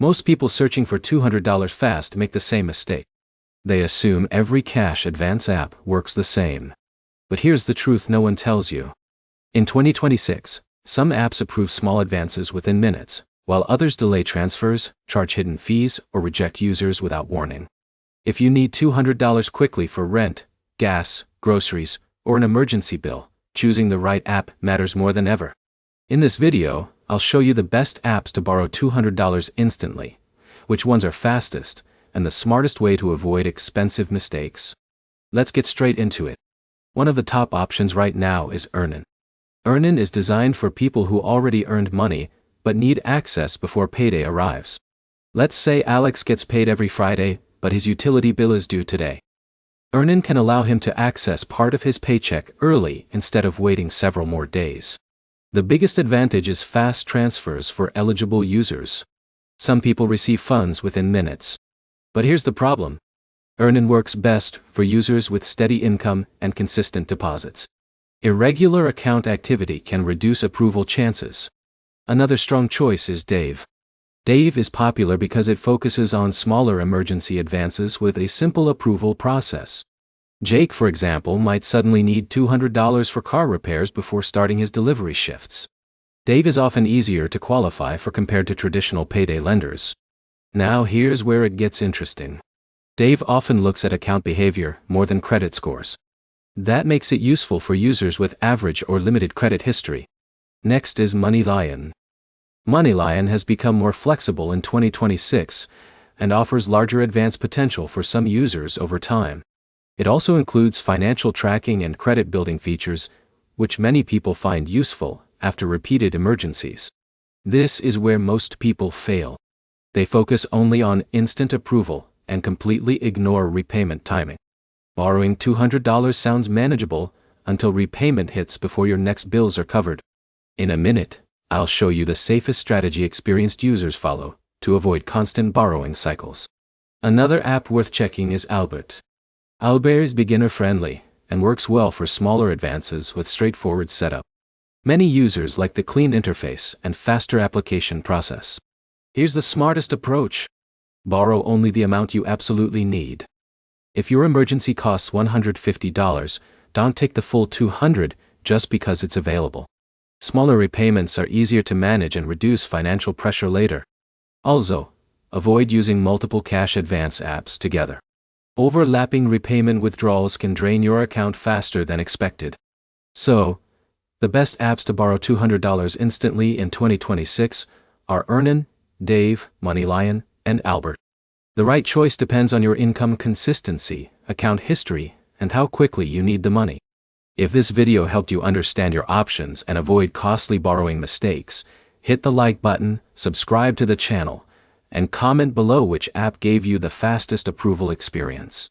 Most people searching for $200 fast make the same mistake. They assume every cash advance app works the same. But here's the truth no one tells you. In 2026, some apps approve small advances within minutes, while others delay transfers, charge hidden fees, or reject users without warning. If you need $200 quickly for rent, gas, groceries, or an emergency bill, choosing the right app matters more than ever. In this video, I'll show you the best apps to borrow $200 instantly, which ones are fastest, and the smartest way to avoid expensive mistakes. Let's get straight into it. One of the top options right now is Earnin. Earnin is designed for people who already earned money but need access before payday arrives. Let's say Alex gets paid every Friday, but his utility bill is due today. Earnin can allow him to access part of his paycheck early instead of waiting several more days. The biggest advantage is fast transfers for eligible users. Some people receive funds within minutes. But here's the problem. Earnin works best for users with steady income and consistent deposits. Irregular account activity can reduce approval chances. Another strong choice is Dave. Dave is popular because it focuses on smaller emergency advances with a simple approval process. Jake, for example, might suddenly need $200 for car repairs before starting his delivery shifts. Dave is often easier to qualify for compared to traditional payday lenders. Now here's where it gets interesting. Dave often looks at account behavior more than credit scores. That makes it useful for users with average or limited credit history. Next is MoneyLion. MoneyLion has become more flexible in 2026 and offers larger advance potential for some users over time. It also includes financial tracking and credit building features, which many people find useful after repeated emergencies. This is where most people fail. They focus only on instant approval and completely ignore repayment timing. Borrowing $200 sounds manageable until repayment hits before your next bills are covered. In a minute, I'll show you the safest strategy experienced users follow to avoid constant borrowing cycles. Another app worth checking is Albert. Albert is beginner-friendly and works well for smaller advances with straightforward setup. Many users like the clean interface and faster application process. Here's the smartest approach. Borrow only the amount you absolutely need. If your emergency costs $150, don't take the full $200 just because it's available. Smaller repayments are easier to manage and reduce financial pressure later. Also, avoid using multiple cash advance apps together. Overlapping repayment withdrawals can drain your account faster than expected. So, the best apps to borrow $200 instantly in 2026 are Earnin, Dave, MoneyLion, and Albert. The right choice depends on your income consistency, account history, and how quickly you need the money. If this video helped you understand your options and avoid costly borrowing mistakes, hit the like button, subscribe to the channel, and comment below which app gave you the fastest approval experience.